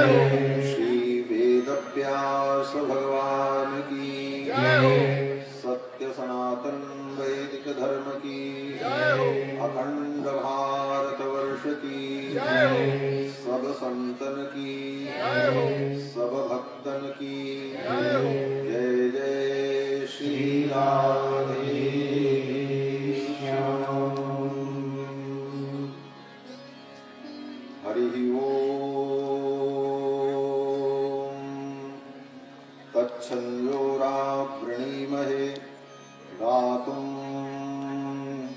श्री वेदव्यास भगवान की सत्य सनातन वैदिक धर्म की अखंड भारत वर्ष की सब संतन की सब भक्तन की जय जय श्री राधे श्याम। हरि ओम तच्छंदोरावृणीमहे गातुं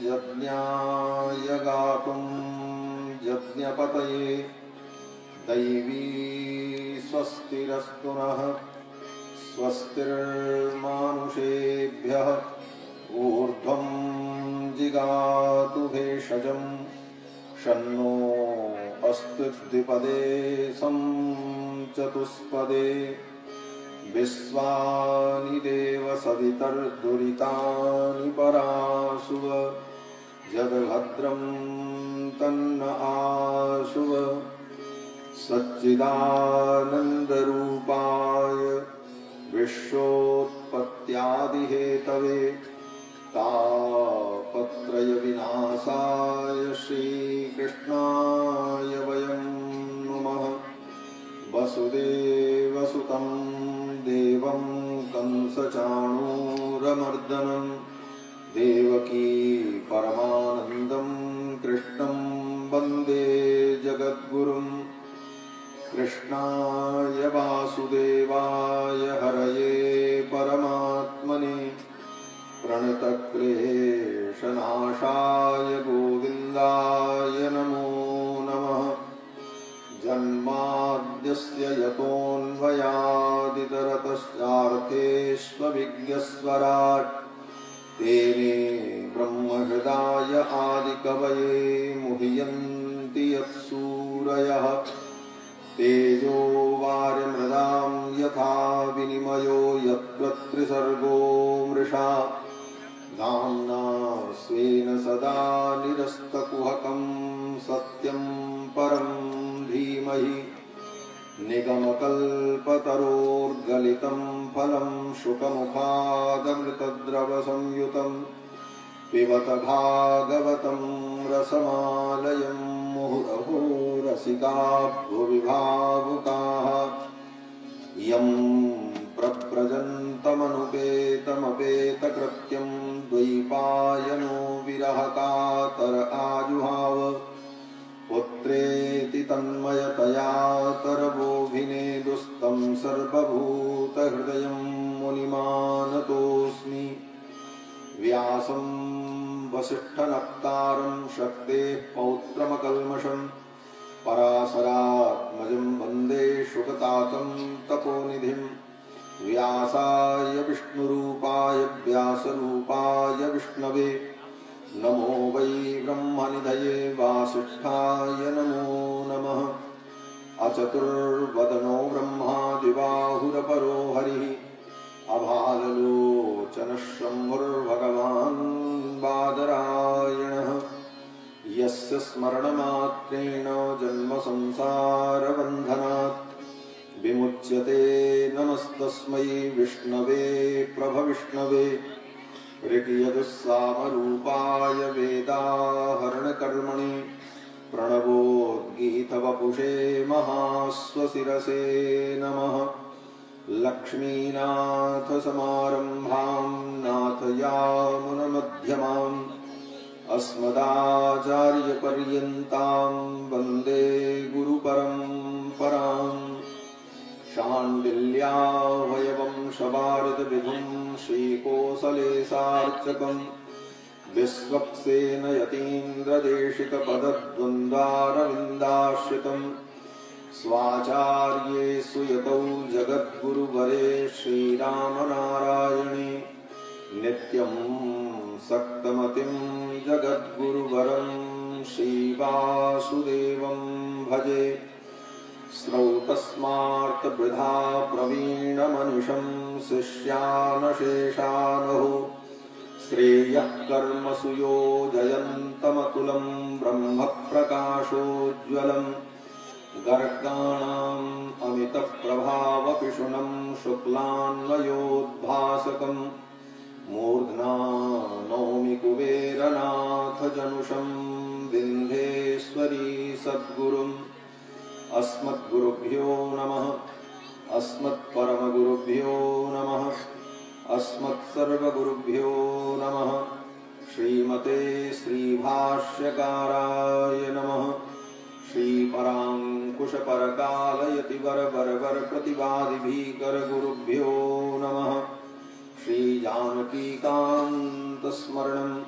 यज्ञाय गातुं यज्ञपतये दैवी स्वस्तिरस्तु नः स्वस्तिर्मानुषेभ्यः ऊर्ध्वं जिगातु भेषजं शन्नो अस्तु द्विपदे सं चतुष्पदे विश्वानि देव सवितर्दुरितानि पराशुव जगभद्रं तन्न आशुव सच्चिदानन्दरूपाय विश्वोत्पत्त्यादिहेतवे तापत्रय विनाशाय श्रीकृष्णाय वयं नुमः। वसुदेवसुतं देवं कंसचाणूरमर्दनं देवकी परमानन्दं कृष्णं वन्दे जगद्गुरुं। कृष्णाय वासुदेवाय हरये परमात्मने प्रणतक्लेशनाशाय गोविन्दाय नमो नमः। जन्माद्यस्य यतोऽन्वयादितरतश्चार्थेष्वभिज्ञस्वराट् तेने ब्रह्महृदाय आदिकवये मुह्यन्ति यत्सूरयः। तेजो वारिमृदां यथा विनिमयो यत्र त्रिसर्गो मृषा धाम्ना स्वेन सदा निरस्तकुहकं सत्यं परं धीमहि। निगमकल्पतरोर्गलितं फलं शुकमुखादमृतद्रवसंयुतं पिबत भागवतं रसमालयं मुहुरहो रसिका भुवि भावुकाः। यं प्रव्रजन्तमनुपेतमपेतकृत्यं द्वैपायनो विरहकातर आजुहाव पुत्रेति तन्मयतया तरवोऽभिनेदुस्तं सर्वभूतहृदयं मुनिमानतोऽस्मि। व्यासं वसिष्ठनप्तारं शक्तेः पौत्रमकल्मषं पराशरात्मजं वन्दे शुकतातं तपोनिधिं। व्यासाय विष्णुरूपाय व्यासरूपाय विष्णवे नमो वै ब्रह्मनिधये वासिष्ठाय नमो नमः। अचतुर्वदनो ब्रह्मा दिवाहुरपरो हरिः अभाललोचनः शम्भुर्भगवान् बादरायणः। यस्य स्मरणमात्रेण जन्मसंसारबन्धनात् विमुच्यते नमस्तस्मै विष्णवे प्रभविष्णवे। ऋग्यजुस्सामरूपाय वेदाहरणकर्मणि प्रणवोद्गीतवपुषे महाश्वशिरसे नमः। लक्ष्मीनाथसमारम्भां नाथयामुनमध्यमाम् अस्मदाचार्यपर्यन्तां वन्दे गुरुपरम्पराम्। शाण्डिल्याभयवंशभारतविभुं श्रीकोसलेशार्चकं विश्वक्सेनयतीन्द्रदेशिकपदद्वन्द्वारविन्दाश्रितं स्वाचार्येषु यतौ जगद्गुरुवरे श्रीरामनारायणे नित्यं सक्तमतिं जगद्गुरुवरं श्रीवासुदेवं भजे। स्रौतस्मार्तवृथा प्रवीणमनुषं शिष्यानशेषानहो श्रेयः कर्मसु योजयन्तमतुलं ब्रह्मप्रकाशोज्ज्वलं गर्गाणाम् अमितप्रभावपिशुनं शुक्लान्वयोद्भासकम् मूर्ध्ना नौमि कुबेरनाथजनुषं विन्ध्येश्वरी सद्गुरुम् अस्मद्गुरुभ्यो नमः। अस्मत्परमगुरुभ्यो नमः। अस्मत्सर्वगुरुभ्यो नमः। श्रीमते श्रीभाष्यकाराय नमः। श्रीपराङ्कुशपरकालयतिवरवरप्रतिवादिभीकरगुरुभ्यो नमः। श्रीजानकीकान्तस्मरणम्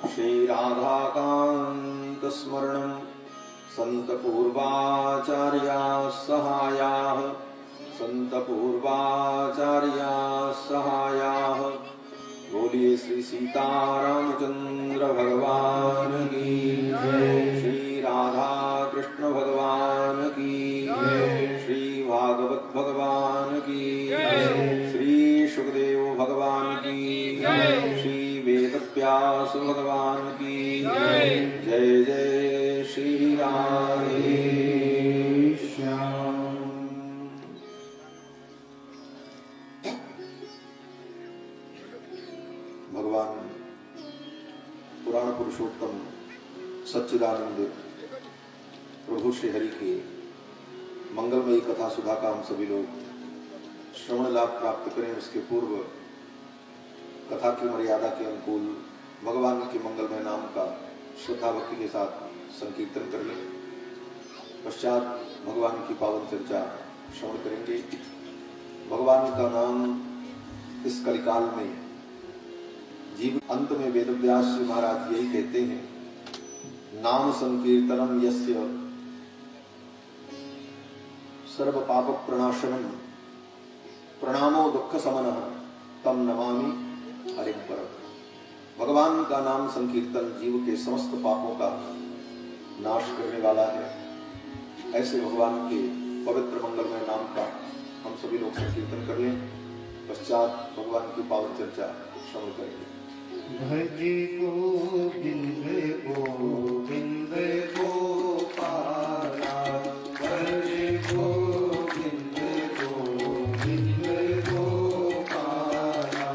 श्रीराधाकान्तस्मरणम् सन्तपूर्वाचार्याः सहायाः सन्तपूर्वाचार्याः सहायाः। बोलिए श्री सीतारामचंद्र भगवान की जय। श्री राधा कृष्ण भगवान की जय। श्री भागवत भगवान की जय। श्री सुखदेव भगवान की जय। श्री वेदव्यास भगवान की जय। जय जय श्री राधे श्याम। भगवान पुराण पुरुषोत्तम सच्चिदानंद प्रभु श्री हरि की मंगलमयी कथा सुधा का हम सभी लोग श्रवण लाभ प्राप्त करें। उसके पूर्व कथा की मर्यादा के अनुकूल भगवान के मंगलमय नाम का श्रद्धा भक्ति के साथ संकीर्तन कर लें। पश्चात भगवान की पावन चर्चा श्रवण करेंगे। भगवान का नाम इस कलिकाल में जीव अंत में वेदव्यास जी महाराज यही कहते हैं, नाम संकीर्तनम यस्य सर्व पाप प्रणाशनम प्रणामो दुख समनः तम नमामि हरिं परम। भगवान का नाम संकीर्तन जीव के समस्त पापों का नाश करने वाला है। ऐसे भगवान के पवित्र मंगलमय नाम का हम सभी लोग संकीर्तन कर लें। पश्चात भगवान की पावन चर्चा श्रवण करेंगे। भजे गोविंद गोविंद गोपाला। भजे गोविंद गोविंद गोपाला।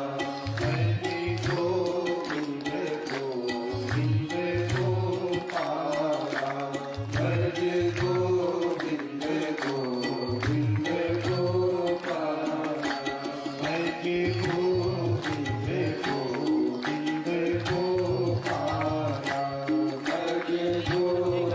भजे गोविंद गोविंद गोपाला। भजे गोविंद गोविंद गोपाला। भजे गोविंद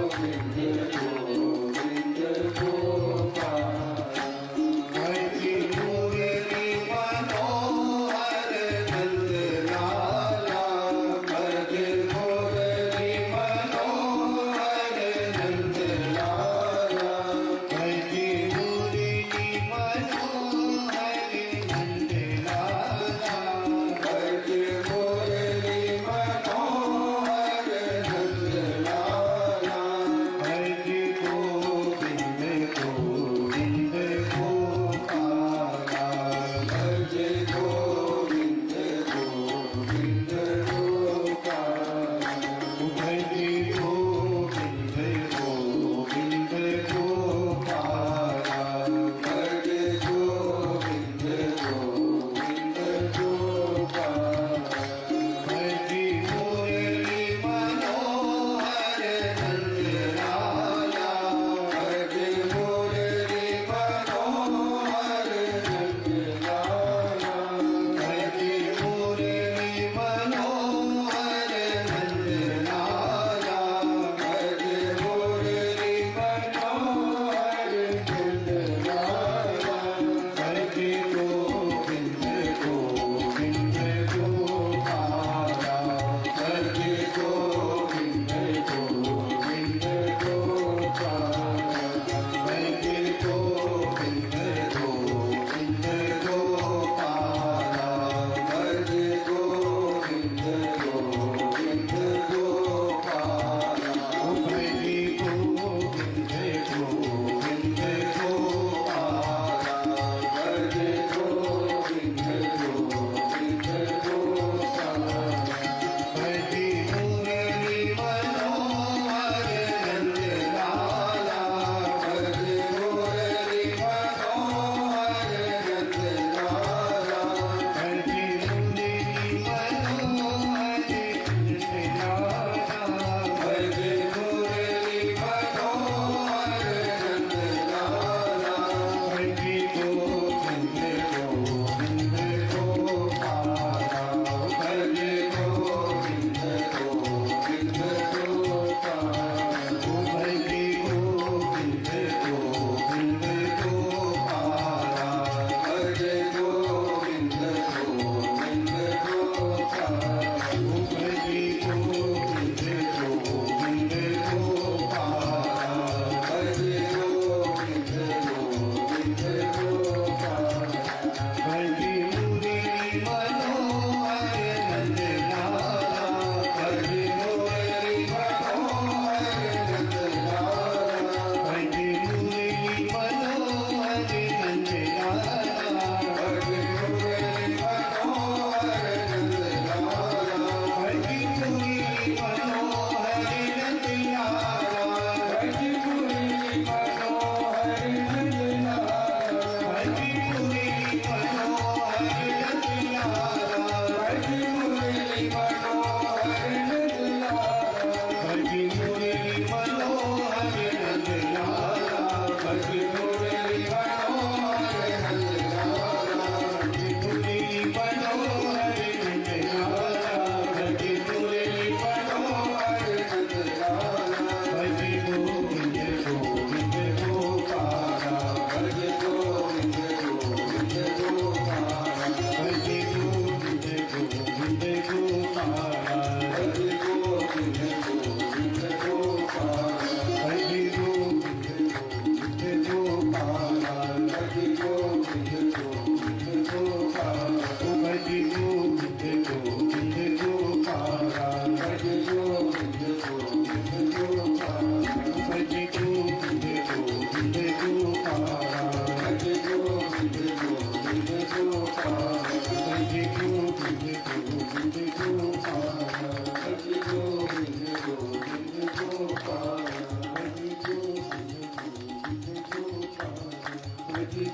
श्री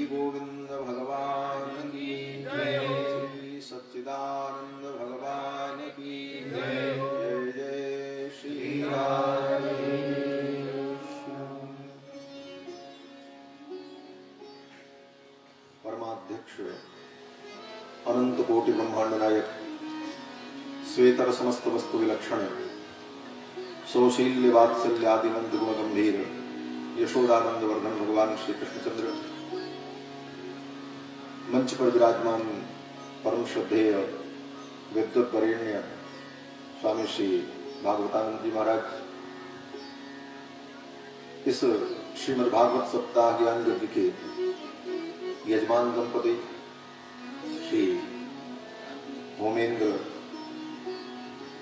गोविंद भगवान की जय, श्री सच्चिदानंद भगवान की जय, जय जय श्री राम। परमाध्यक्ष अनंत कोटि ब्रह्मांड नायक श्वेतर समस्त वस्तु विलक्षण सौशील्य वात्सल्यादिनंद गुण गंभीर यशोदानंद वर्धन भगवान श्री कृष्णचंद्र, मंच पर विराजमान परम श्रद्धेय विद्वत वरेण्य स्वामी श्री भागवतानंद जी महाराज, इस श्रीमद् भागवत सप्ताह ज्ञान यज्ञ के यजमान दंपति श्री होमेंद्र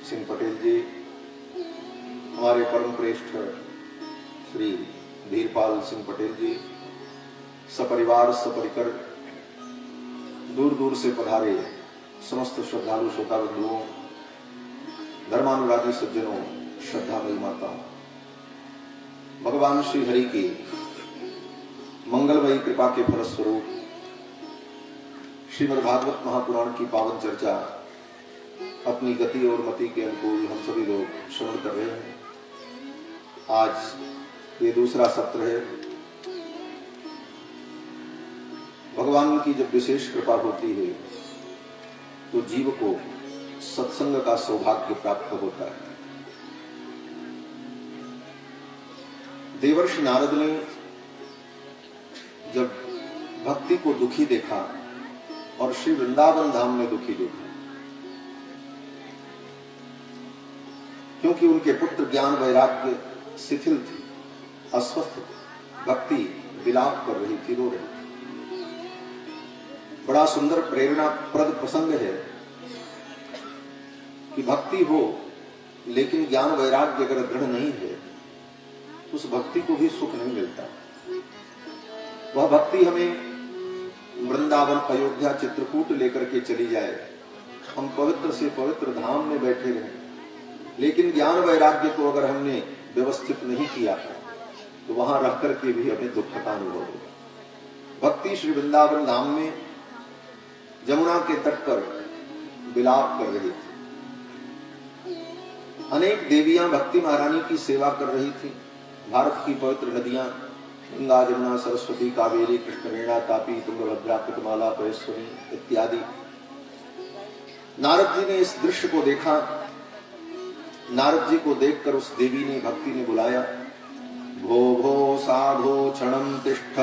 सिंह पटेल जी, हमारे परम श्रेष्ठ श्री धीरपाल सिंह पटेल जी, सपरिवार सपरिकर दूर दूर से पधारे समस्त श्रद्धालु श्रोता बंधुओं, धर्मानुरागी सज्जनों, श्रद्धामयी माताओं, भगवान श्री हरि की मंगलमयी कृपा के फलस्वरूप श्रीमद् भागवत महापुराण की पावन चर्चा अपनी गति और मति के अनुकूल हम सभी लोग श्रवण कर रहे हैं। आज ये दूसरा सत्र है। भगवान की जब विशेष कृपा होती है तो जीव को सत्संग का सौभाग्य प्राप्त होता है। देवर्षि नारद ने जब भक्ति को दुखी देखा और श्री वृंदावन धाम में दुखी देखा, क्योंकि उनके पुत्र ज्ञान वैराग्य शिथिल थे, अस्वस्थ थे, भक्ति विलाप कर रही थी, रो रही थी। बड़ा सुंदर प्रेरणाप्रद प्रसंग है कि भक्ति हो लेकिन ज्ञान वैराग्य अगर दृढ़ नहीं है तो उस भक्ति को भी सुख नहीं मिलता। वह भक्ति हमें वृंदावन, अयोध्या, चित्रकूट लेकर के चली जाए, हम पवित्र से पवित्र धाम में बैठे रहें, लेकिन ज्ञान वैराग्य को अगर हमने व्यवस्थित नहीं किया तो वहां रह करके भी हमें दुख का अनुभव होगा। भक्ति श्री वृंदावन धाम में जमुना के तट पर विलाप कर रही थी। अनेक देवियां भक्ति महारानी की सेवा कर रही थी। भारत की पवित्र नदियां गंगा, जमुना, सरस्वती, कावेरी, कृष्णवेणा, तापी, तुंगभद्रा, कृतमाला, परेश्वरी इत्यादि। नारद जी ने इस दृश्य को देखा। नारद जी को देखकर उस देवी ने, भक्ति ने बुलाया, भो भो साधो क्षणं तिष्ठ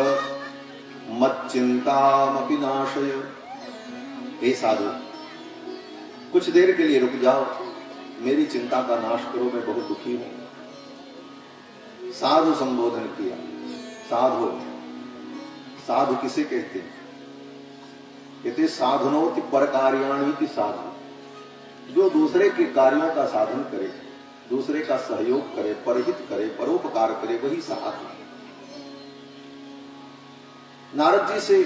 मच्चिंतामपि नाशय। हे साधु, कुछ देर के लिए रुक जाओ, मेरी चिंता का नाश करो, मैं बहुत दुखी हूं। साधु संबोधन किया। साधु, साधु किसे कहते हैं? कहते साधनोति पर कार्याणि साधु, जो दूसरे के कार्यों का साधन करे, दूसरे का सहयोग करे, परहित करे, परोपकार करे, वही साधु। नारद जी से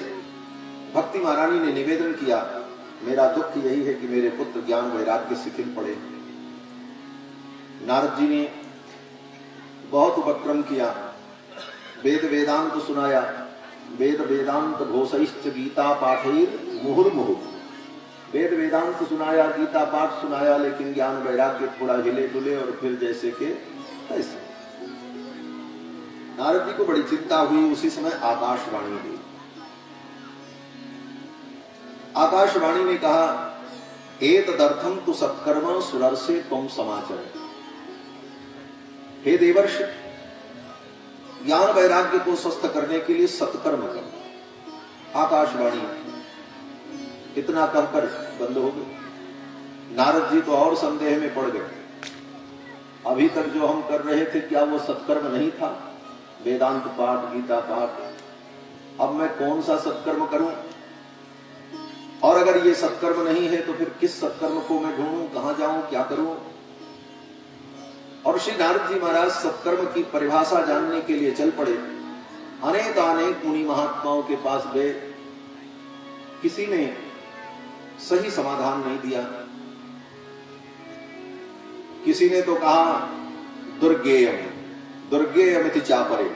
भक्ति महारानी ने निवेदन किया, मेरा दुख यही है कि मेरे पुत्र ज्ञान वैराग्य शिथिल पड़े। नारद जी ने बहुत उपक्रम किया, वेद वेदांत सुनाया, वेद वेदांत घोषैश्च गीता पाठैर मुहुर्मुहुः। वेद वेदांत सुनाया, गीता पाठ सुनाया, लेकिन ज्ञान वैराग्य थोड़ा हिले डुले और फिर जैसे के ऐसे। नारद जी को बड़ी चिंता हुई। उसी समय आकाशवाणी हुई। आकाशवाणी ने कहा, एतदर्थम तु सत्कर्म सुरर्षे त्वं समाचर। हे देवर्षि, ज्ञान वैराग्य को स्वस्थ करने के लिए सत्कर्म करो। आकाशवाणी इतना कहकर बंद हो गई। नारद जी तो और संदेह में पड़ गए। अभी तक जो हम कर रहे थे, क्या वो सत्कर्म नहीं था? वेदांत पाठ, गीता पाठ। अब मैं कौन सा सत्कर्म करूं? और अगर ये सत्कर्म नहीं है तो फिर किस सत्कर्म को मैं ढूंढूं? कहां जाऊं? क्या करूं? और श्री नारद जी महाराज सत्कर्म की परिभाषा जानने के लिए चल पड़े। अनेक मुनि महात्माओं के पास गए, किसी ने सही समाधान नहीं दिया। किसी ने तो कहा दुर्गेयम, दुर्गे अमिति चापरे।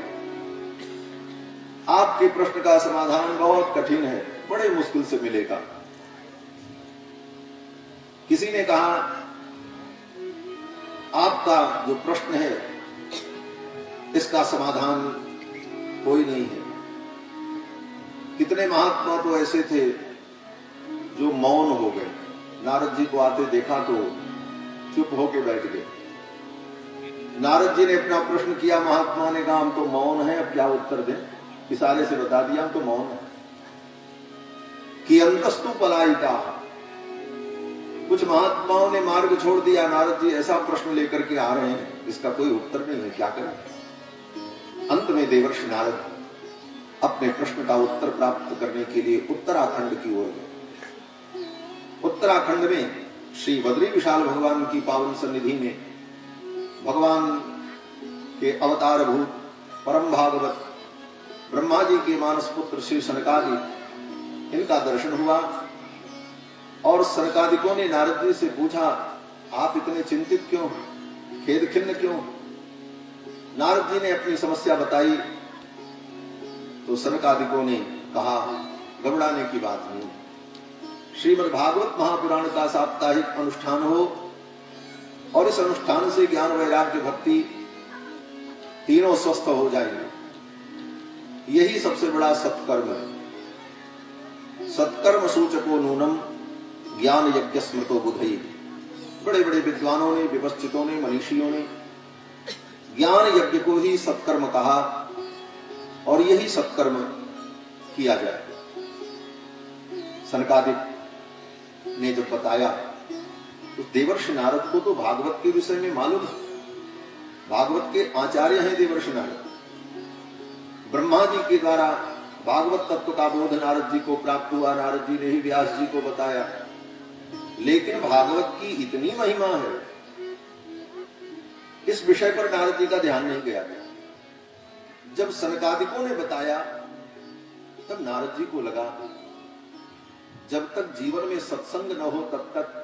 आपके प्रश्न का समाधान बहुत कठिन है, बड़े मुश्किल से मिलेगा। किसी ने कहा आपका जो प्रश्न है इसका समाधान कोई नहीं है। कितने महात्मा तो ऐसे थे जो मौन हो गए, नारद जी को आते देखा तो चुप होके बैठ गए। नारद जी ने अपना प्रश्न किया, महात्मा ने कहा हम तो मौन है, अब क्या उत्तर दें, इशारे से बता दिया हम तो मौन है। कि अंतस्तु पलायिता, कुछ महात्माओं ने मार्ग छोड़ दिया, नारद जी ऐसा प्रश्न लेकर के आ रहे हैं इसका कोई उत्तर नहीं है, क्या करें। अंत में देवर्षि नारद अपने प्रश्न का उत्तर प्राप्त करने के लिए उत्तराखंड की ओर गए। उत्तराखंड में श्री बद्री विशाल भगवान की पावन सन्निधि में भगवान के अवतार भूत परम भागवत ब्रह्मा जी के मानस पुत्र श्री सनकादि, इनका दर्शन हुआ। और सनकादिकों ने नारद जी से पूछा आप इतने चिंतित क्यों, खेद खिन्न क्यों। नारद जी ने अपनी समस्या बताई तो सनकादिकों ने कहा घबराने की बात नहीं, श्रीमद् भागवत महापुराण का साप्ताहिक अनुष्ठान हो और इस अनुष्ठान से ज्ञान वैराग्य भक्ति तीनों स्वस्थ हो जाएंगे, यही सबसे बड़ा सत्कर्म है। सत्कर्म सूचको नूनम ज्ञान यज्ञ स्मृतो बुधई। बड़े बड़े विद्वानों ने, विपश्चितों ने, मनीषियों ने ज्ञान यज्ञ को ही सत्कर्म कहा और यही सत्कर्म किया जाए। सनकादिक ने जब बताया तो देवर्षि नारद को तो भागवत के विषय में मालूम है, भागवत के आचार्य हैं देवर्षि नारद। ब्रह्मा जी के द्वारा भागवत तत्व का बोध नारद जी को प्राप्त हुआ, नारद जी ने ही व्यास जी को बताया। लेकिन भागवत की इतनी महिमा है, इस विषय पर नारद जी का ध्यान नहीं गया। जब सनकादिकों ने बताया तब नारद जी को लगा जब तक जीवन में सत्संग न हो तब तक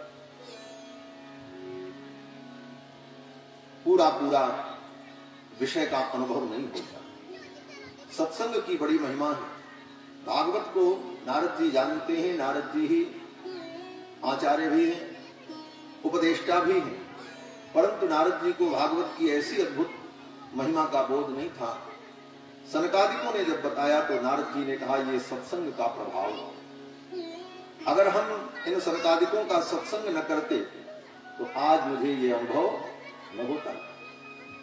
पूरा पूरा विषय का अनुभव नहीं होता। सत्संग की बड़ी महिमा है। भागवत को नारद जी जानते हैं, नारद जी ही आचार्य भी हैं, उपदेष्टा भी हैं, परंतु नारद जी को भागवत की ऐसी अद्भुत महिमा का बोध नहीं था। सनकादिकों ने जब बताया तो नारद जी ने कहा यह सत्संग का प्रभाव है। अगर हम इन सनकादिकों का सत्संग न करते तो आज मुझे ये अनुभव न होता।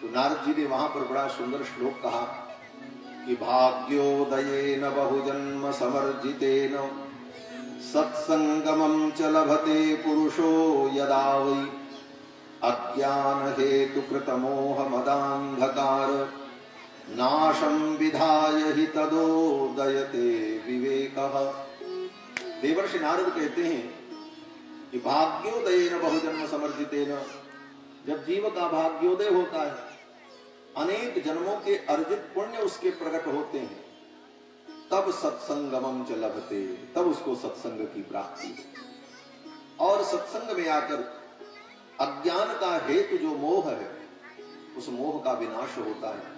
तो नारद जी ने वहां पर बड़ा सुंदर श्लोक कहा कि भाग्योदयेन बहुजन्म समर्जितेन सत्संगमं च लभते पुरुषो यदा वै अज्ञान हेतु कृत मोह मदांधकार नाशं विधाय हि तदोदयते विवेकः। देवर्षि नारद कहते हैं कि भाग्योदयेन बहुजन्म समर्जितेन, जब जीव का भाग्योदय होता है, अनेक जन्मों के अर्जित पुण्य उसके प्रकट होते हैं, तब सत्संगमं च लभते, तब उसको सत्संग की प्राप्ति है। और सत्संग में आकर अज्ञान का हेतु जो मोह है, उस मोह का विनाश होता है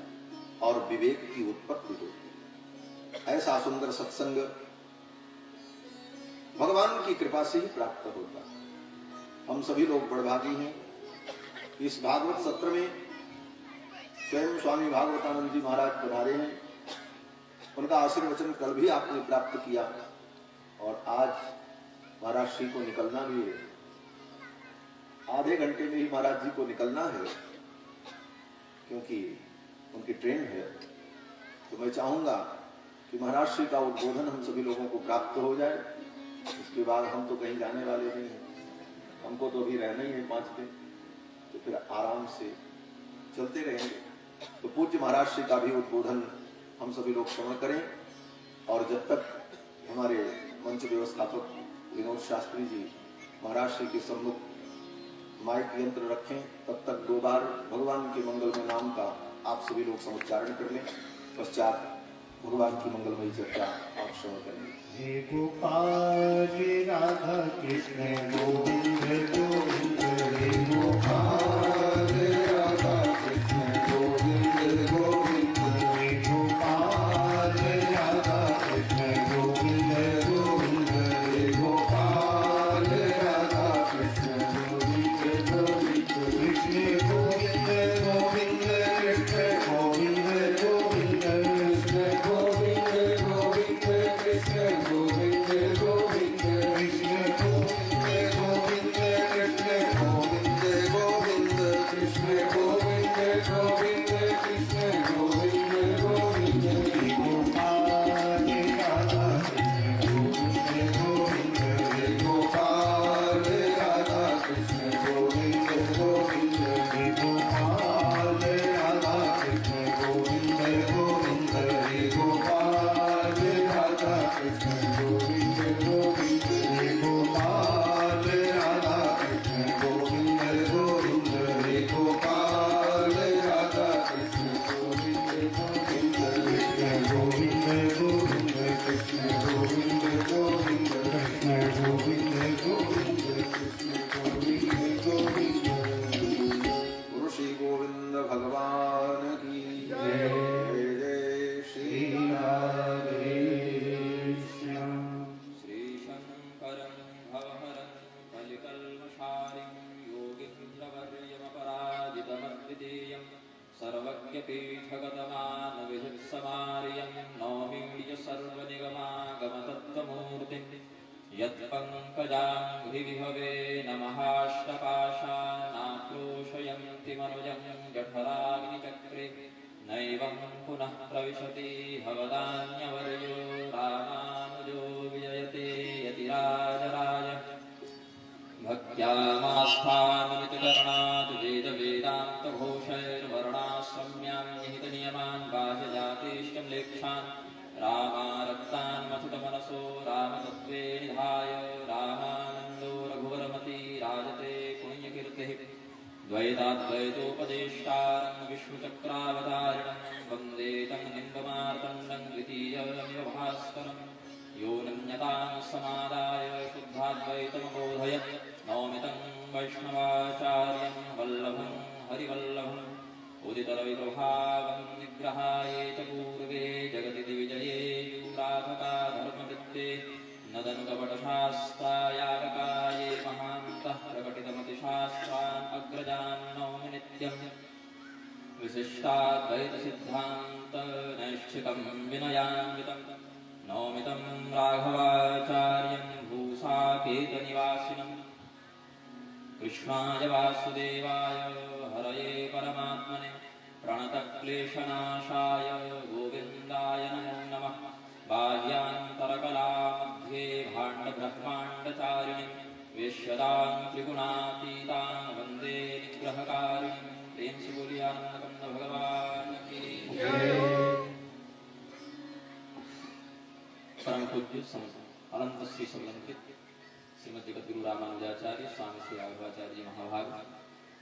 और विवेक की उत्पत्ति होती है। ऐसा सुंदर सत्संग भगवान की कृपा से ही प्राप्त होता है। हम सभी लोग बड़भागी हैं। इस भागवत सत्र में स्वयं स्वामी भागवतानंद जी महाराज पधारे हैं, उनका आशीर्वचन कल भी आपने प्राप्त किया और आज महाराज श्री को निकलना भी है। आधे घंटे में ही महाराज जी को निकलना है क्योंकि उनकी ट्रेन है। तो मैं चाहूंगा कि महाराज श्री का उद्बोधन हम सभी लोगों को प्राप्त हो जाए। इसके बाद हम तो कहीं जाने वाले नहीं हैं, हमको तो अभी रहना ही है 5 दिन, तो फिर आराम से चलते रहेंगे। तो पूज्य महाराज श्री का भी उद्बोधन हम सभी लोग श्रवण करें और जब तक हमारे मंच व्यवस्थापक विनोद शास्त्री जी महाराज श्री के सम्मुख माइक यंत्र रखें, तब तक 2 बार भगवान के मंगलमय नाम का आप सभी लोग समुच्चारण कर लें। पश्चात भगवान की मंगलमयी चर्चा आप श्रवण करेंगे। हे गोपाल राधा कृष्ण गोविंद गोविंद, हे गोपाल राधा कृष्ण गोविंद भगवान की जय। जय श्री राधे श्याम। श्री शंकरं भवहरं कलिकल्मषारिं योगीन्द्रवर्यमपराजितमद्वितीयं सर्वज्ञपीठगतमानविधिसमार्यं नौमि सर्वनिगमागमतत्त्वमूर्तिं यत्पङ्कजाङ्घ्रिविभवे नमःष्टपाशानाक्रोशयन्ति मनुजं जठराग्निचक्रे नैवं पुनः प्रविशति भवदान्यवर्यो रामानुजो विजयते यतिराजराज भक्त्यामास्थानमितकरणात् वेदवेदान्तघोषैर्वर्णाश्रम्यां निहितनियमान् बाह्यजातेष्टं लेक्षान् रामारक्तान् मथुतमनसो रामतत्त्वे निधाय रामानन्दो रघुवरमती राजते पुण्यकीर्तिः द्वैताद्वैतोपदेष्टारं विष्णुचक्रावतारिणं वन्दे तं निन्दमार्तण्डं द्वितीयमिव भास्करं यो नन्यतां समादाय शुद्धाद्वैतमबोधयत् नौमि तं वैष्णवाचार्यं वल्लभं हरिवल्लभम् उदितरविप्रभावं निग्रहाये च पूर्वे जगति दिविजये यूराधका धर्मवृत्ते नदनुकपटशास्त्रायागकाये महान्तः प्रकटितमतिशास्त्रान् अग्रजान् नौमि नित्यम् विशिष्टाद्वैतसिद्धान्तनैष्ठिकं विनयान्वितं नौमि तं राघवाचार्यं भूसाकेतनिवासिनं कृष्णाय वासुदेवाय हरये परमात्मने प्रणतक्लेशनाशाय गोविन्दाय नमो नमः बाह्यान्तरकलामध्ये भाण्डब्रह्माण्डचारिणीं वेश्यदां त्रिगुणातीतां वन्दे निग्रहकारिणीं प्रेम से बोलिए आनंदकंद भगवान की जय। परम पूज्य अनंत श्री संलंकित श्रीमद जगत गुरु रामानुजाचार्य स्वामी श्री राघवाचार्य महाभाग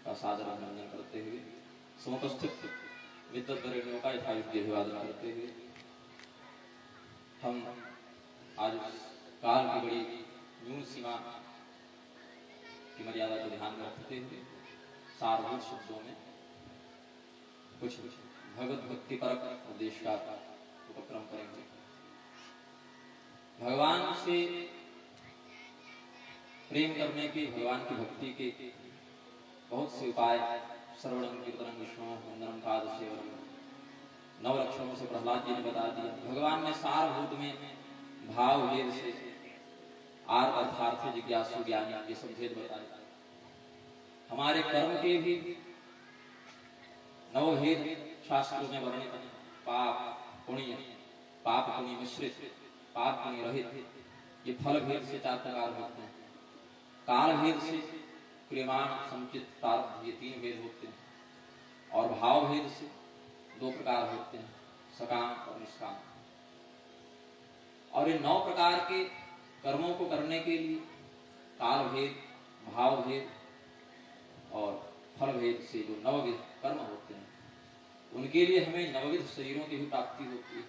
का सादर अभिनंदन करते हुए समुपस्थित विद्वद्वरेण्यों का यथायोग्य अभिवादन करते हुए हम आज काल की बड़ी न्यून सीमा की मर्यादा को ध्यान में रखते हुए सारभूत शब्दों में कुछ भगवत भक्ति परक उपदेश का उपक्रम करेंगे। भगवान से प्रेम करने के, भगवान की भक्ति के बहुत से उपाय श्रवणम कीर्तनम विष्णु वंदनम पाद सेवनम नवलक्षणों से प्रहलाद जी ने बता दिया। भगवान ने सारभूत में भाव भेद से आर अर्थार्थ जिज्ञासु ज्ञानी ये सब भेद बताए। हमारे कर्म के भी नवभेद शास्त्रों में वर्णित है। पाप पुण्य, पाप पुण्य मिश्रित, पाप पुण्य रहित, ये फल भेद से 4 प्रकार होते हैं। काल भेद से क्रियमाण संचित प्रारब्ध ये 3 भेद होते हैं। और भाव भेद से 2 प्रकार होते हैं, सकाम और निष्काम। और इन 9 प्रकार के कर्मों को करने के लिए काल भेद, भाव भेद और फल भेद से जो नवविध कर्म होते हैं उनके लिए हमें नवविध शरीरों की भी प्राप्ति होती है।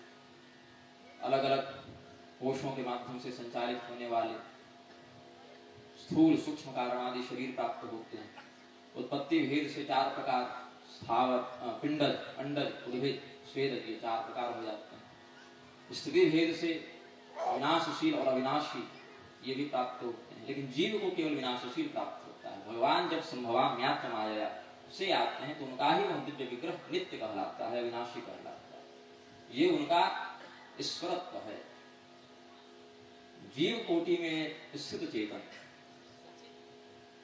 अलग अलग कोशों के माध्यम से संचालित होने वाले स्थूल सूक्ष्म कारण आदि शरीर प्राप्त होते हैं। उत्पत्ति भेद से 4 प्रकार स्थावर, पिंडज, अंडज, उद्भिद, स्वेदज ये 4 प्रकार हो जाते हैं। स्थिति भेद से विनाशशील और अविनाशी ये भी प्राप्त होते हैं। लेकिन जीव को केवल विनाशशील प्राप्त होता है। भगवान जब संभवाम्यात्म आया से आते हैं तो उनका ही वह दिव्य विग्रह नित्य कहलाता है, विनाशी कहलाता है। ये उनका ईश्वरत्व है। जीव कोटि में स्थित चेतन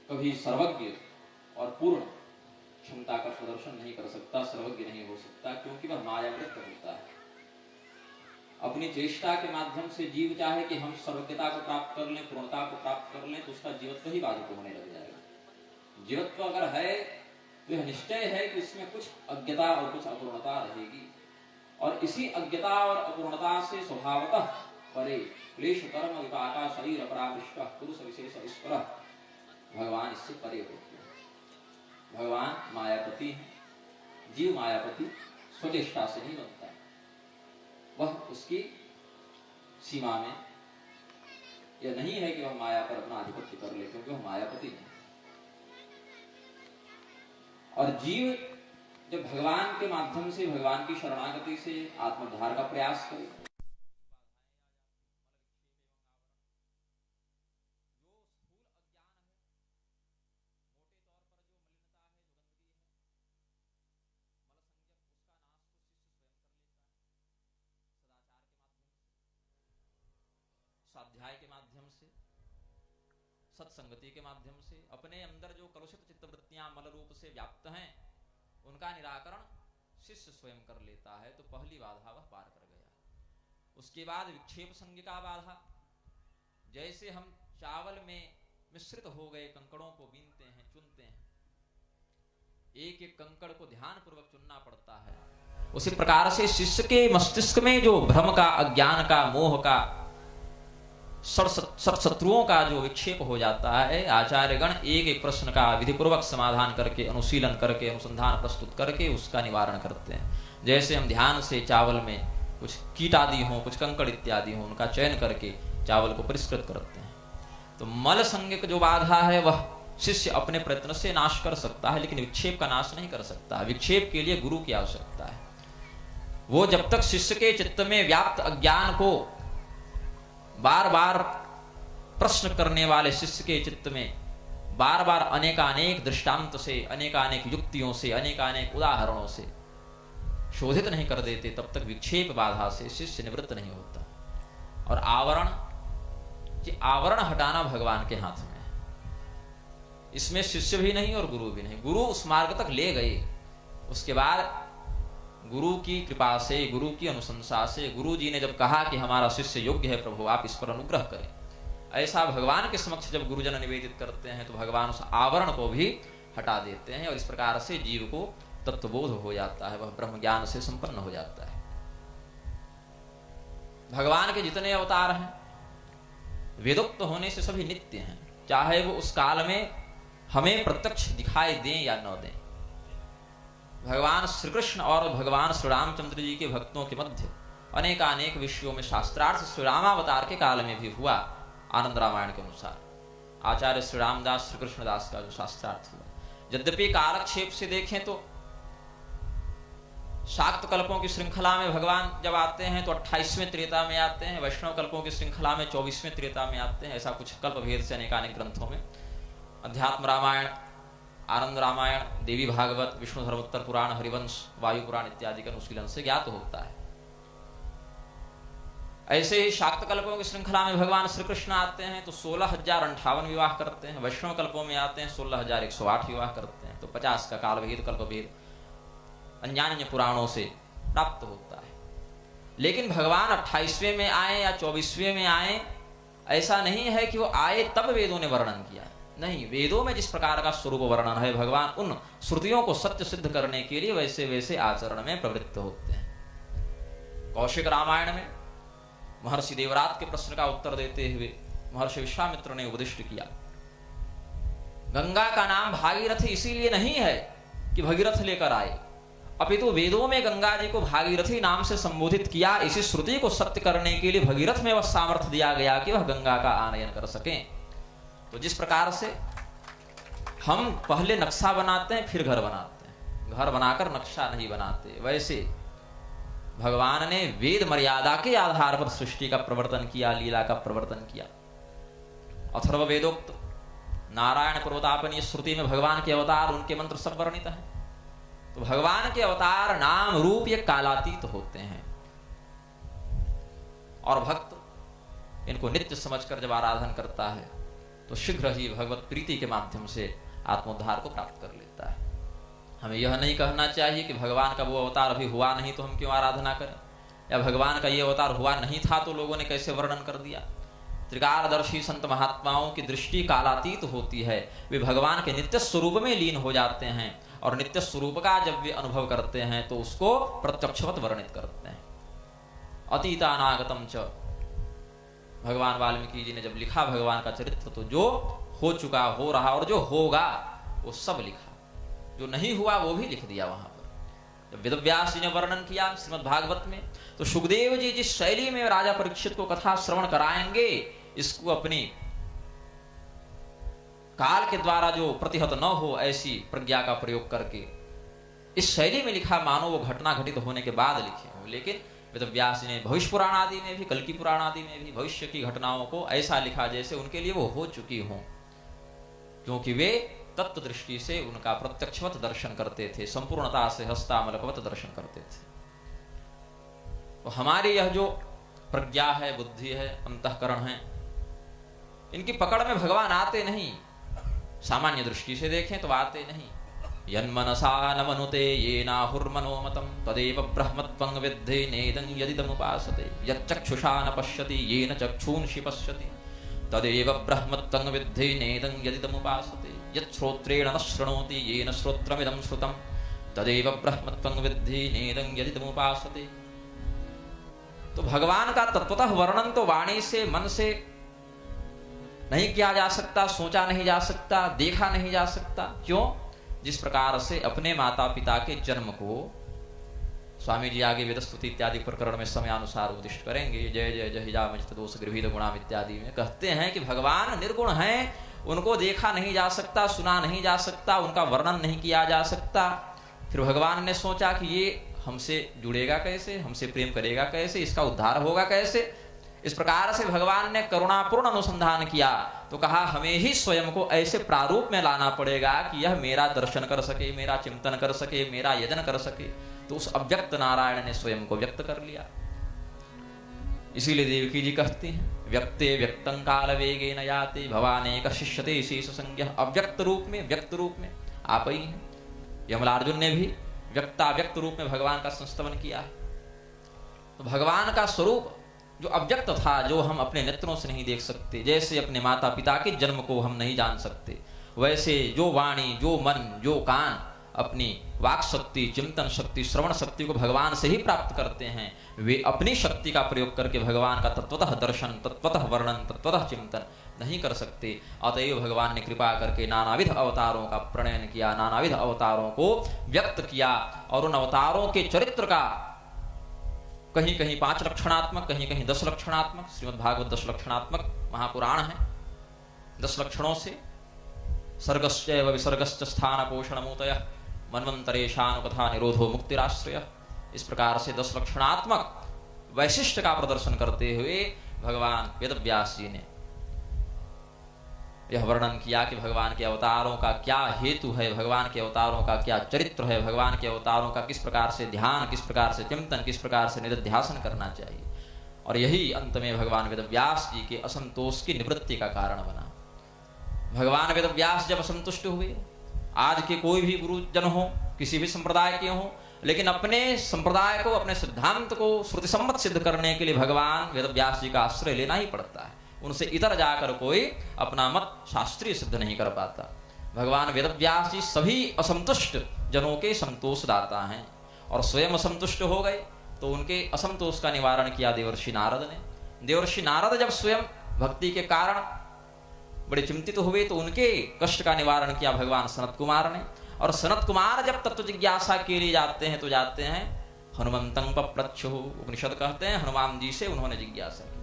कभी सर्वज्ञ और पूर्ण क्षमता का प्रदर्शन नहीं कर सकता, सर्वज्ञ नहीं हो सकता, क्योंकि वह मायावृत्त होता है। अपनी चेष्टा के माध्यम से जीव चाहे कि हम सर्वज्ञता को प्राप्त कर लें, पूर्णता को प्राप्त कर लें, तो उसका जीवत्व ही बाधित होने लग जाएगा। जीवत्व अगर है तो यह निश्चय है कि इसमें कुछ अज्ञता और कुछ अपूर्णता रहेगी। और इसी अज्ञता और अपूर्णता से स्वभावतः परे क्लेश कर्म विपाका शरीर अपराकृष्ट पुरुष विशेष ईश्वर भगवान इससे परे होते हैं। भगवान मायापति है। जीव मायापति स्वचेष्टा से नहीं बनता, वह उसकी सीमा में यह नहीं है कि वह माया पर अपना आधिपत्य कर ले, क्योंकि वह मायापति है। और जीव जब भगवान के माध्यम से, भगवान की शरणागति से आत्मोद्धार का प्रयास करे, स्वाध्याय के माध्यम से, सत्संगति के माध्यम से अपने अंदर जो कलुषित चित्तवृत्तियां मल रूप से व्याप्त हैं उनका निराकरण शिष्य स्वयं कर लेता है। तो पहली बाधा वह पार कर गया। उसके बाद विक्षेप संज्ञ का बाधा, जैसे हम चावल में मिश्रित हो गए कंकड़ों को बीनते हैं, चुनते हैं, एक एक कंकड़ को ध्यान पूर्वक चुनना पड़ता है, उसी प्रकार से शिष्य के मस्तिष्क में जो भ्रम का, अज्ञान का, मोह का, शत्रुओं का जो विक्षेप हो जाता है, आचार्यगण एक एक प्रश्न का विधि पूर्वक समाधान करके, अनुशीलन करके, अनुसंधान प्रस्तुत करके उसका निवारण करते हैं। जैसे हम ध्यान से चावल में कुछ कीट आदि हो, कुछ कंकड़ इत्यादि हो, उनका चयन करके चावल को परिष्कृत करते हैं। तो मल संज्ञक जो बाधा है वह शिष्य अपने प्रयत्न से नाश कर सकता है, लेकिन विक्षेप का नाश नहीं कर सकता। विक्षेप के लिए गुरु की आवश्यकता है। वो जब तक शिष्य के चित्त में व्याप्त अज्ञान को बार बार प्रश्न करने वाले शिष्य के चित्त में बार बार अनेकानेक दृष्टांत से, अनेकानेक युक्तियों से, अनेकानेक उदाहरणों से शोधित नहीं कर देते, तब तक विक्षेप बाधा से शिष्य निवृत्त नहीं होता। और आवरण, कि आवरण हटाना भगवान के हाथ में है। इसमें शिष्य भी नहीं और गुरु भी नहीं। गुरु उस मार्ग तक ले गए, उसके बाद गुरु की कृपा से, गुरु की अनुशंसा से, गुरु जी ने जब कहा कि हमारा शिष्य योग्य है प्रभु, आप इस पर अनुग्रह करें, ऐसा भगवान के समक्ष जब गुरुजन निवेदित करते हैं तो भगवान उस आवरण को भी हटा देते हैं और इस प्रकार से जीव को तत्वबोध हो जाता है, वह ब्रह्म ज्ञान से संपन्न हो जाता है। भगवान के जितने अवतार हैं वेदोक्त होने से सभी नित्य हैं, चाहे वो उस काल में हमें प्रत्यक्ष दिखाई दें या न दें। भगवान श्री कृष्ण और भगवान श्री रामचंद्र जी के भक्तों के मध्य अनेकानेक विषयों में शास्त्रार्थ श्री रामावतार के काल में भी हुआ। आनंद रामायण के अनुसार आचार्य श्री रामदास, श्री कृष्णदास का जो शास्त्रार्थ हुआ, यद्यपि कालक्षेप से देखें तो शाक्त कल्पों की श्रृंखला में भगवान जब आते हैं तो 28वें त्रेता में आते हैं, वैष्णव कल्पों की श्रृंखला में 24वें त्रेता में आते हैं। ऐसा कुछ कल्प भेद से अनेकानेक ग्रंथों में अध्यात्म रामायण, आनंद रामायण, देवी भागवत, विष्णु धर्मोत्तर पुराण, हरिवंश, वायु पुराण इत्यादि का अनुशीलन से ज्ञात होता है। ऐसे ही शाक्त कल्पों की श्रृंखला में भगवान श्री कृष्ण आते हैं तो 16,058 विवाह करते हैं। वैष्णव कल्पों में आते हैं 16,108 विवाह करते हैं। तो 50 का काल भेद, कल्प भेद अन्यान्य पुराणों से प्राप्त होता है। लेकिन भगवान 28वें में आए या 24वें में आए, ऐसा नहीं है कि वो आए तब वेदों ने वर्णन किया। नहीं, वेदों में जिस प्रकार का स्वरूप वर्णन है, भगवान उन श्रुतियों को सत्य सिद्ध करने के लिए वैसे वैसे आचरण में प्रवृत्त होते हैं। कौशिक रामायण में महर्षि देवरात के प्रश्न का उत्तर देते हुए महर्षि विश्वामित्र ने उपदिष्ट किया, गंगा का नाम भागीरथी इसीलिए नहीं है कि भगीरथ लेकर आए, अपितु वेदों में गंगा जी को भागीरथी नाम से संबोधित किया। इसी श्रुति को सत्य करने के लिए भगीरथ में वह सामर्थ्य दिया गया कि वह गंगा का आनयन कर सकें। तो जिस प्रकार से हम पहले नक्शा बनाते हैं फिर घर बनाते हैं, घर बनाकर नक्शा नहीं बनाते, वैसे भगवान ने वेद मर्यादा के आधार पर सृष्टि का प्रवर्तन किया, लीला का प्रवर्तन किया। अथर्व वेदोक्त नारायण पर्वतापनीय श्रुति में भगवान के अवतार, उनके मंत्र सब वर्णित हैं। तो भगवान के अवतार नाम रूप ये कालातीत होते हैं और भक्त इनको नित्य समझकर जब आराधन करता है तो शीघ्र ही भगवत प्रीति के माध्यम से आत्मोद्धार को प्राप्त कर लेता है। हमें यह नहीं कहना चाहिए कि भगवान का वो अवतार अभी हुआ नहीं तो हम क्यों आराधना करें, या भगवान का ये अवतार हुआ नहीं था तो लोगों ने कैसे वर्णन कर दिया। त्रिकालदर्शी संत महात्माओं की दृष्टि कालातीत होती है, वे भगवान के नित्य स्वरूप में लीन हो जाते हैं और नित्य स्वरूप का जब वे अनुभव करते हैं तो उसको प्रत्यक्षवत वर्णित करते हैं। अतीतानागतम च, भगवान वाल्मीकि जी ने जब लिखा भगवान का चरित्र तो जो हो चुका, हो रहा और जो होगा वो सब लिखा, जो नहीं हुआ वो भी लिख दिया। वहां पर जब वेदव्यास जी ने वर्णन किया श्रीमद् भागवत में, तो सुखदेव जी जिस शैली में राजा परीक्षित को कथा श्रवण कराएंगे, इसको अपनी काल के द्वारा जो प्रतिहत न हो ऐसी प्रज्ञा का प्रयोग करके इस शैली में लिखा मानो वो घटना घटित होने के बाद लिखे हों, लेकिन वेदव्यास जी ने भविष्य पुराण आदि में भी, कल्कि पुराण आदि में भी भविष्य की घटनाओं को ऐसा लिखा जैसे उनके लिए वो हो चुकी हों, क्योंकि वे तत्व दृष्टि से उनका प्रत्यक्षवत दर्शन करते थे, संपूर्णता से हस्तामलकवत दर्शन करते थे। तो हमारी यह जो प्रज्ञा है, बुद्धि है, अंतःकरण है, इनकी पकड़ में भगवान आते नहीं। सामान्य दृष्टि से देखें तो आते नहीं। यन्मनसा न मनुते येनाहुर्मनोमतं तदेव ब्रह्मत्वं विद्धि नेदं यदिदमुपासते यच्चक्षुषा न पश्यति येन चक्षुंषि पश्यति तदेव ब्रह्मत्वं विद्धि नेदं यदिदमुपासते यच्छ्रोत्रेण न शृणोति येन श्रोत्रमिदं श्रुतं तदेव ब्रह्मत्वं विद्धि नेदं यदिदमुपासते। तो भगवान का तत्वतः वर्णन तो वाणी से, मन से नहीं किया जा सकता, सोचा नहीं जा सकता, देखा नहीं जा सकता। क्यों? जिस प्रकार से अपने माता पिता के जन्म को स्वामी जी आगे वेदस्तुति इत्यादि प्रकरण में समयानुसार उपदिष्ट करेंगे। जय जय जय हिजामित दोष गृहीत गुणाम इत्यादि में कहते हैं कि भगवान निर्गुण हैं, उनको देखा नहीं जा सकता, सुना नहीं जा सकता, उनका वर्णन नहीं किया जा सकता। फिर भगवान ने सोचा कि ये हमसे जुड़ेगा कैसे, हमसे प्रेम करेगा कैसे, इसका उद्धार होगा कैसे। इस प्रकार से भगवान ने करुणापूर्ण अनुसंधान किया तो कहा हमें ही स्वयं को ऐसे प्रारूप में लाना पड़ेगा कि यह मेरा दर्शन कर सके, मेरा चिंतन कर सके, मेरा यजन कर सके। तो उस अव्यक्त नारायण ने स्वयं को व्यक्त कर लिया। इसीलिए देवकी जी कहती हैं व्यक्ते व्यक्तं काल वेगेन याते भवानेक शिष्यते शेष संज्ञः। अव्यक्त रूप में, व्यक्त रूप में आप ही हैं। यमलार्जुन ने भी व्यक्ताव्यक्त रूप में भगवान का संस्तवन किया है। तो भगवान का स्वरूप जो अव्यक्त था, जो हम अपने नेत्रों से नहीं देख सकते, जैसे अपने माता पिता के जन्म को हम नहीं जान सकते, वैसे जो वाणी, जो मन, जो कान अपनी वाक शक्ति, चिंतन शक्ति, श्रवण शक्ति को भगवान से ही प्राप्त करते हैं, वे अपनी शक्ति का प्रयोग करके भगवान का तत्वतः दर्शन, तत्वतः वर्णन, तत्वतः चिंतन नहीं कर सकते। अतएव भगवान ने कृपा करके नानाविध अवतारों का प्रणयन किया, नानाविध अवतारों को व्यक्त किया और उन अवतारों के चरित्र का कहीं कहीं 5 लक्षणात्मक, कहीं कहीं 10 लक्षणात्मक, श्रीमद् भागवत 10 लक्षणात्मक महापुराण है। 10 लक्षणों से सर्गश्चैव विसर्गश्च स्थान पोषणमूतयः मन्वन्तरेशानुकथा निरोधो मुक्तिराश्रयः। इस प्रकार से 10 लक्षणात्मक वैशिष्ट का प्रदर्शन करते हुए भगवान वेदव्यास जी ने यह वर्णन किया कि भगवान के अवतारों का क्या हेतु है, भगवान के अवतारों का क्या चरित्र है, भगवान के अवतारों का किस प्रकार से ध्यान, किस प्रकार से चिंतन, किस प्रकार से निधिध्यासन करना चाहिए। और यही अंत में भगवान वेदव्यास जी के असंतोष की निवृत्ति का कारण बना। भगवान वेदव्यास जब असंतुष्ट हुए, आज के कोई भी गुरुजन हो, किसी भी संप्रदाय के हो, लेकिन अपने संप्रदाय को, अपने सिद्धांत को श्रुति सम्मत सिद्ध करने के लिए भगवान वेदव्यास जी का आश्रय लेना ही पड़ता है। उनसे इधर जाकर कोई अपना मत शास्त्रीय सिद्ध नहीं कर पाता। भगवान वेदव्यास जी सभी असंतुष्ट जनों के संतोष दाता हैं और स्वयं असंतुष्ट हो गए तो उनके असंतोष का निवारण किया देवर्षि नारद ने। देवर्षि नारद जब स्वयं भक्ति के कारण बड़े चिंतित हुए तो उनके कष्ट का निवारण किया भगवान सनत कुमार ने। और सनत कुमार जब तत्व जिज्ञासा के लिए जाते हैं तो जाते हैं हनुमंतं पप्रच्छुः। उपनिषद कहते हैं हनुमान जी से उन्होंने जिज्ञासा की।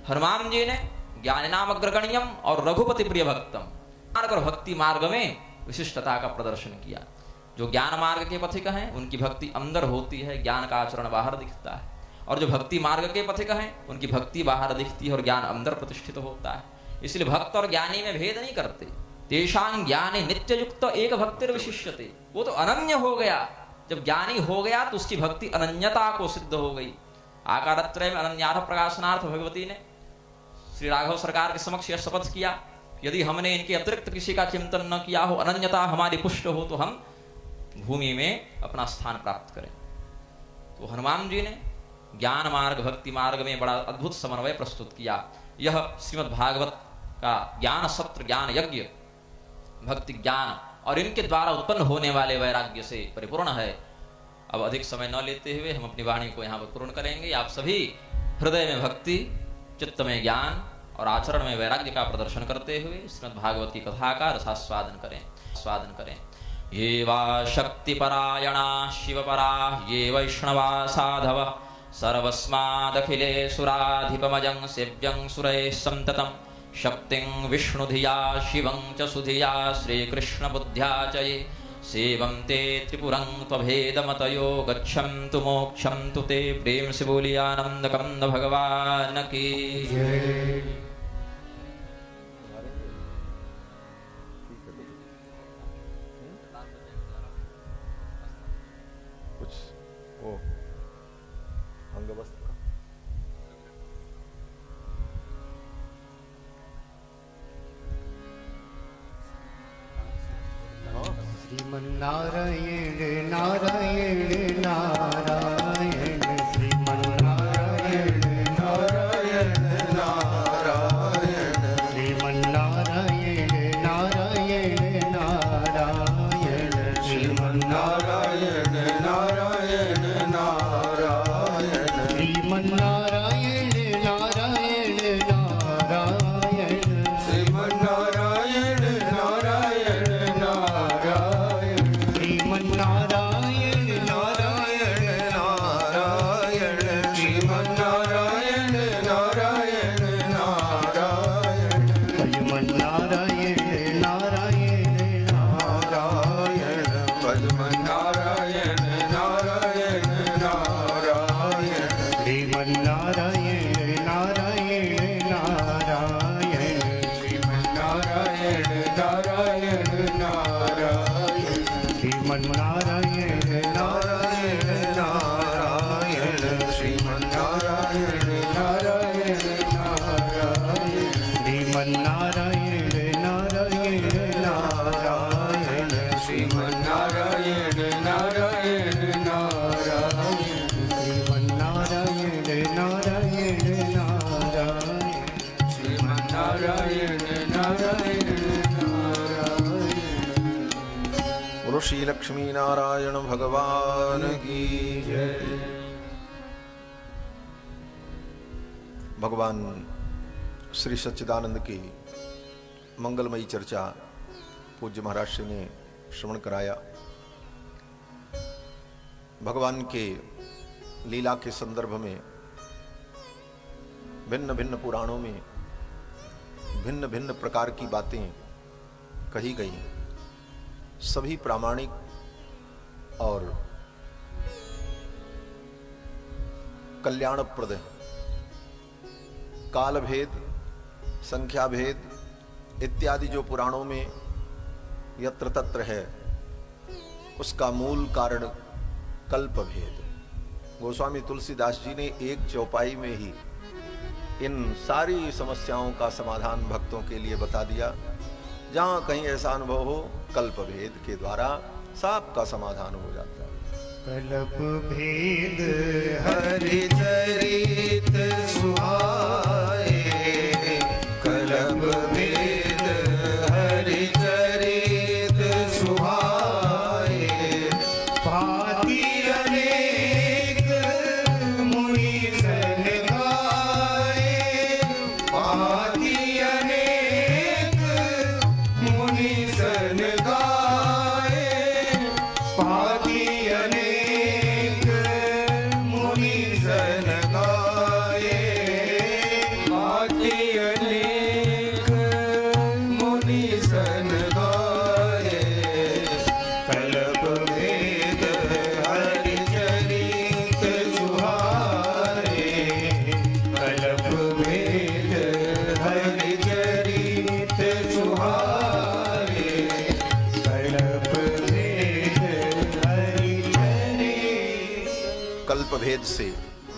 हनुमान जी ने ज्ञानिनाम अग्रगण्यम और रघुपति प्रिय भक्तम और भक्ति मार्ग में विशिष्टता का प्रदर्शन किया। जो ज्ञान मार्ग के पथिक हैं उनकी भक्ति अंदर होती है, ज्ञान का आचरण बाहर दिखता है। और जो भक्ति मार्ग के पथिक हैं उनकी भक्ति बाहर दिखती है और ज्ञान अंदर प्रतिष्ठित होता है। इसलिए भक्त और ज्ञानी में भेद नहीं करते। तेषां ज्ञाने नित्य युक्त एक भक्तिर विशिष्यते। वो तो अनन्य हो गया। जब ज्ञानी हो गया तो उसकी भक्ति अनन्यता को सिद्ध हो गई। आकारत्रय में अनन्यार्थ प्रकाशनार्थ भगवती ने श्री राघव सरकार के समक्ष यह शपथ किया, यदि हमने इनके अतिरिक्त किसी का चिंतन न किया हो, अनन्यता हमारी पुष्ट हो, तो हम भूमि में अपना स्थान प्राप्त करें। तो हनुमान जी ने ज्ञान मार्ग भक्ति मार्ग में बड़ा अद्भुत समन्वय प्रस्तुत किया। यह श्रीमद् भागवत का ज्ञान सत्र, ज्ञान यज्ञ, भक्ति ज्ञान और इनके द्वारा उत्पन्न होने वाले वैराग्य से परिपूर्ण है। अब अधिक समय न लेते हुए हम अपनी वाणी को यहाँ पर पूर्ण करेंगे। आप सभी हृदय में भक्ति, चित्त में ज्ञान और आचरण में वैराग्य का प्रदर्शन करते हुए श्रीमद् भागवत की कथा का रसास्वादन करें। ये वा शक्तिपरायणा शिवपरा ये वैष्णवा साधव सर्वस्मादखिलेशुराधिपमजं सेव्यं सुरैः सन्ततं शक्तिं विष्णुधिया शिवं च सुधिया श्रीकृष्णबुद्ध्या च ये सेवं ते त्रिपुरं त्वभेदमतयो गच्छन्तु मोक्षं तु ते प्रेम से बोलिए आनंद कंद भगवान की जय। कुछ वो अंग वस्त्र का श्रीमन्नारायण नारायण नारायण श्रीमन्नारायण नारायण नारायण श्रीमन्नारायण नारायण नारायण श्रीमन्नारायण नारायण नारायण श्रीमन्नारायण नारायण नारायण श्रीमन्नारायण नारायण नारायण श्रीमन्नारायण नारायण नारायण श्रीमन्नारायण नारायण नारायण श्रीमन्नारायण नारायण नारायण श्रीमन्नारायण नारायण नारायण श्रीमन्नारायण नारायण नारायण श्रीमन्नारायण नारायण नारायण श्रीमन्नारायण नारायण नारायण श्रीमन्नारायण नारायण नारायण श्रीमन्नारायण नारायण नारायण श्रीमन्नारायण नारायण नारायण श्रीमन्नारायण नारायण नारायण श्रीमन्नारायण नारायण नारायण। बोलो श्री लक्ष्मी नारायण भगवान की जय। भगवान श्री सच्चिदानंद की मंगलमयी चर्चा पूज्य महाराज श्री ने श्रवण कराया। भगवान के लीला के संदर्भ में भिन्न भिन्न पुराणों में भिन्न भिन्न प्रकार की बातें कही गई, सभी प्रामाणिक और कल्याणप्रद हैं। काल भेद, संख्या भेद इत्यादि जो पुराणों में यत्र तत्र है, उसका मूल कारण कल्प भेद। गोस्वामी तुलसीदास जी ने एक चौपाई में ही इन सारी समस्याओं का समाधान भक्तों के लिए बता दिया। जहां कहीं ऐसा अनुभव हो, कल्प भेद के द्वारा सबका समाधान हो जाता है। कल्प भेद हरि चरित सुहाए, कल्प भेद हरि चरित सुहाए, भांति अनेक मुनि सन गाए, भांति अनेक मुनि सन गाए, भांति अनेक मुनि सन गाए, भांति अनेक मुनि सन गाए, कल्प भेद हरि चरित सुहाए, कल्प भेद हरि चरित सुहाए, कल्प भेद हरि चरित। कल्प भेद से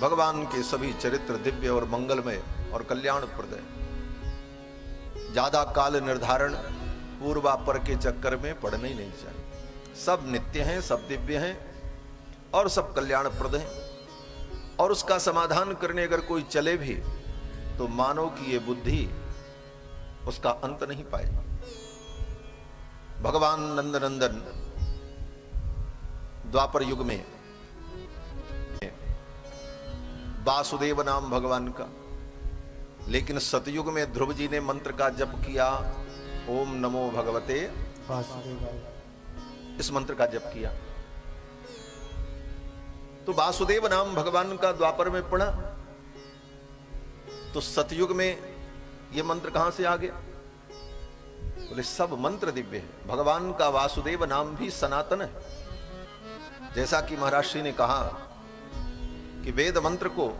भगवान के सभी चरित्र दिव्य और मंगलमय और कल्याणप्रद है। ज्यादा काल निर्धारण पूर्वापर के चक्कर में पड़ना ही नहीं चाहिए। सब नित्य हैं, सब दिव्य हैं और सब कल्याणप्रद हैं। और उसका समाधान करने अगर कोई चले भी तो मानो कि ये बुद्धि उसका अंत नहीं पाएगी। भगवान नंदनंदन द्वापर युग में वासुदेव नाम भगवान का, लेकिन सतयुग में ध्रुव जी ने मंत्र का जप किया, ओम नमो भगवते वासुदेवाय। इस मंत्र का जप किया तो वासुदेव नाम भगवान का द्वापर में पढ़ा, तो सतयुग में यह मंत्र कहां से आ गया? बोले सब मंत्र दिव्य है, भगवान का वासुदेव नाम भी सनातन है। जैसा कि महाराज श्री ने कहा कि वेद मंत्र को,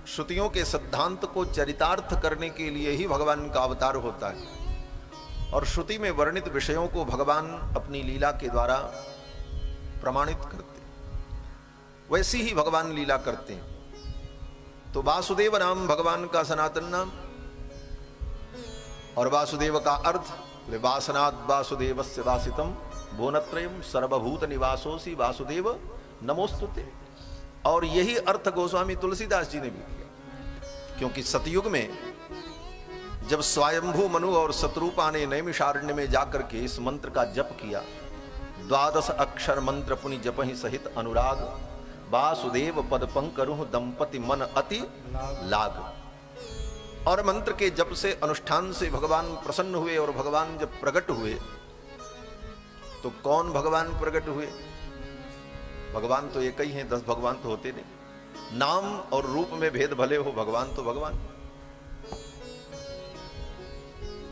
श्रुतियों के सिद्धांत को चरितार्थ करने के लिए ही भगवान का अवतार होता है, और श्रुति में वर्णित विषयों को भगवान अपनी लीला के द्वारा प्रमाणित करते, वैसी ही भगवान लीला करते हैं। तो वासुदेव नाम भगवान का सनातन नाम, और वासुदेव का अर्थ वासनाद वासुदेवस्य वासितम भुवनत्रयम् सर्वभूत निवासोसि वासुदेव नमोस्तुते। और यही अर्थ गोस्वामी तुलसीदास जी ने भी किया, क्योंकि सतयुग में जब स्वयंभू मनु और शत्रुपा ने नैमिषारण्य में जाकर के इस मंत्र का जप किया, 12 अक्षर मंत्र पुनि जपहि सहित अनुराग, वासुदेव पद पंकरुह दंपति मन अति लाग। और मंत्र के जप से, अनुष्ठान से भगवान प्रसन्न हुए, और भगवान जब प्रकट हुए तो कौन भगवान प्रकट हुए? भगवान तो एक ही हैं, 10 भगवान तो होते नहीं। नाम और रूप में भेद भले हो, भगवान तो भगवान।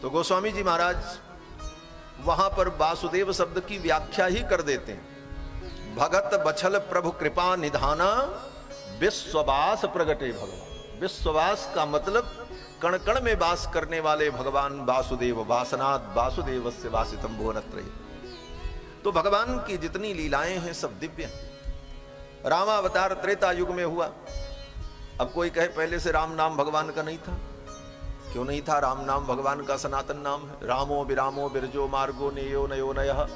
तो गोस्वामी जी महाराज वहां पर वासुदेव शब्द की व्याख्या ही कर देते हैं, भगत बछल प्रभु कृपा निधाना विश्ववास प्रगटे भगवान। विश्ववास का मतलब कण कण में वास करने वाले भगवान वासुदेव, वासनाद वासुदेवस्य वासितम भुवनत्रयम्। तो भगवान की जितनी लीलाएं हैं सब दिव्य हैं। रामावतार त्रेता युग में हुआ। अब कोई कहे पहले से राम नाम भगवान का नहीं था, क्यों नहीं था? राम नाम भगवान का सनातन नाम है। रामो विरामो बिरजो मार्गो नेयो नयो नयः,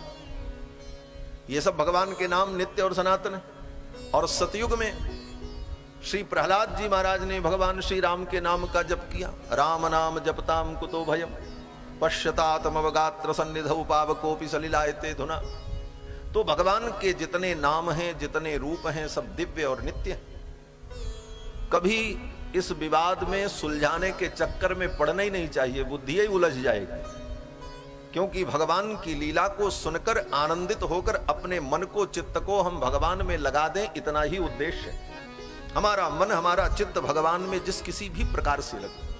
ये सब भगवान के नाम नित्य और सनातन है। और सतयुग में श्री प्रहलाद जी महाराज ने भगवान श्री राम के नाम का जप किया, राम नाम जपताम कुतो भयम पश्यतातमवगात्र सन्निधौ पावकोपि सलिलायते धुना। तो भगवान के जितने नाम हैं, जितने रूप हैं, सब दिव्य और नित्य हैं। कभी इस विवाद में सुलझाने के चक्कर में पड़ना ही नहीं चाहिए, बुद्धि ही उलझ जाएगी। क्योंकि भगवान की लीला को सुनकर आनंदित होकर अपने मन को, चित्त को हम भगवान में लगा दें, इतना ही उद्देश्य है। हमारा मन, हमारा चित्त भगवान में जिस किसी भी प्रकार से लगे,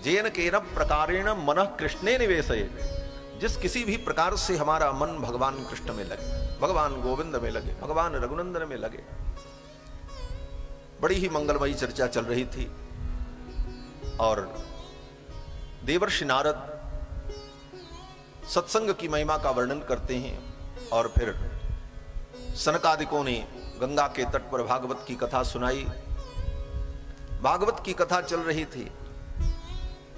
जेन केन प्रकारेण मनः कृष्णे निवेशये, जिस किसी भी प्रकार से हमारा मन भगवान कृष्ण में लगे, भगवान गोविंद में लगे, भगवान रघुनंदन में लगे। बड़ी ही मंगलमयी चर्चा चल रही थी, और देवर्षि नारद सत्संग की महिमा का वर्णन करते हैं। और फिर सनकादिकों ने गंगा के तट पर भागवत की कथा सुनाई। भागवत की कथा चल रही थी,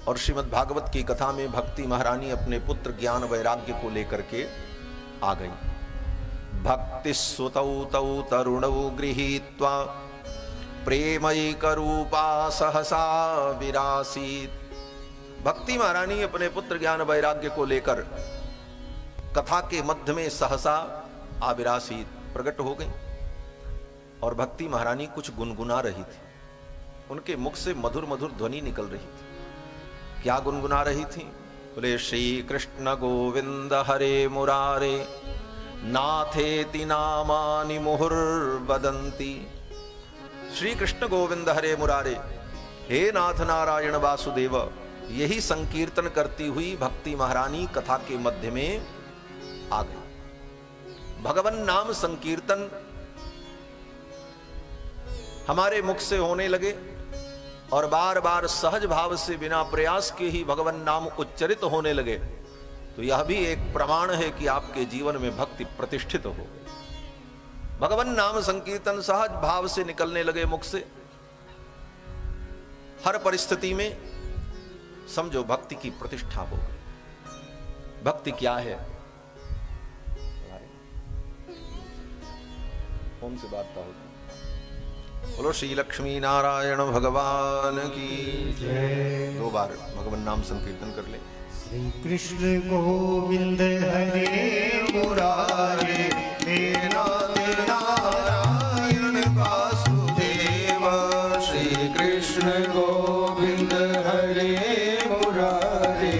और श्रीमद् भागवत की कथा में भक्ति महारानी अपने पुत्र ज्ञान वैराग्य को लेकर के आ गई। भक्ति सुतौ तौ तरुणौ गृहीत्वा प्रेमैकरूपा सहसा विरासीत। भक्ति महारानी अपने पुत्र ज्ञान वैराग्य को लेकर कथा के मध्य में सहसा आविरासीत, प्रकट हो गई। और भक्ति महारानी कुछ गुनगुना रही थी, उनके मुख से मधुर मधुर ध्वनि निकल रही थी। क्या गुनगुना रही थी? बोले श्री कृष्ण गोविंद हरे मुरारे नाथेति नामानि मुहुर्वदन्ति। श्री कृष्ण गोविंद हरे मुरारे, हे नाथ नारायण वासुदेव, यही संकीर्तन करती हुई भक्ति महारानी कथा के मध्य में आ गई। भगवन नाम संकीर्तन हमारे मुख से होने लगे, और बार बार सहज भाव से बिना प्रयास के ही भगवन नाम उच्चरित होने लगे, तो यह भी एक प्रमाण है कि आपके जीवन में भक्ति प्रतिष्ठित हो गई। भगवन नाम संकीर्तन सहज भाव से निकलने लगे मुख से। हर परिस्थिति में समझो भक्ति की प्रतिष्ठा हो गई। भक्ति क्या है? कौन से बात का होता? बोलो श्री लक्ष्मी नारायण भगवान की जय। 2 बार भगवान नाम संकीर्तन कर ले। श्री कृष्ण गोविंद हरे मुरारे, हे नाथ नारायण वासुदेव। श्री कृष्ण गोविंद हरे मुरारे,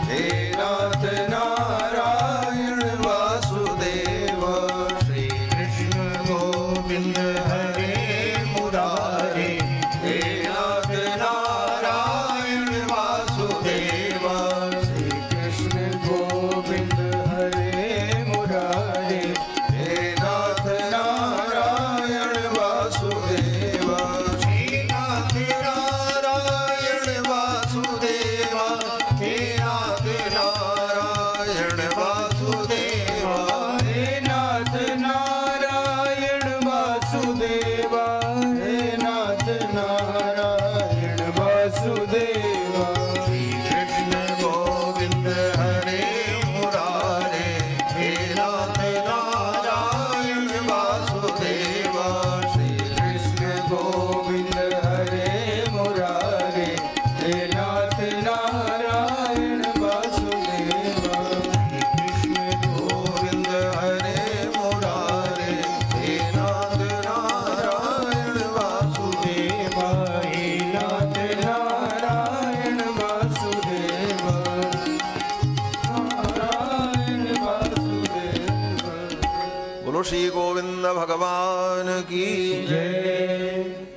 हे नाथ नारायण वासुदेव। श्री कृष्ण गोविंद हरे मुरारे, हे नाथ नारायण वासुदेव। श्री कृष्ण बोलो श्री गोविंद भगवान की जय।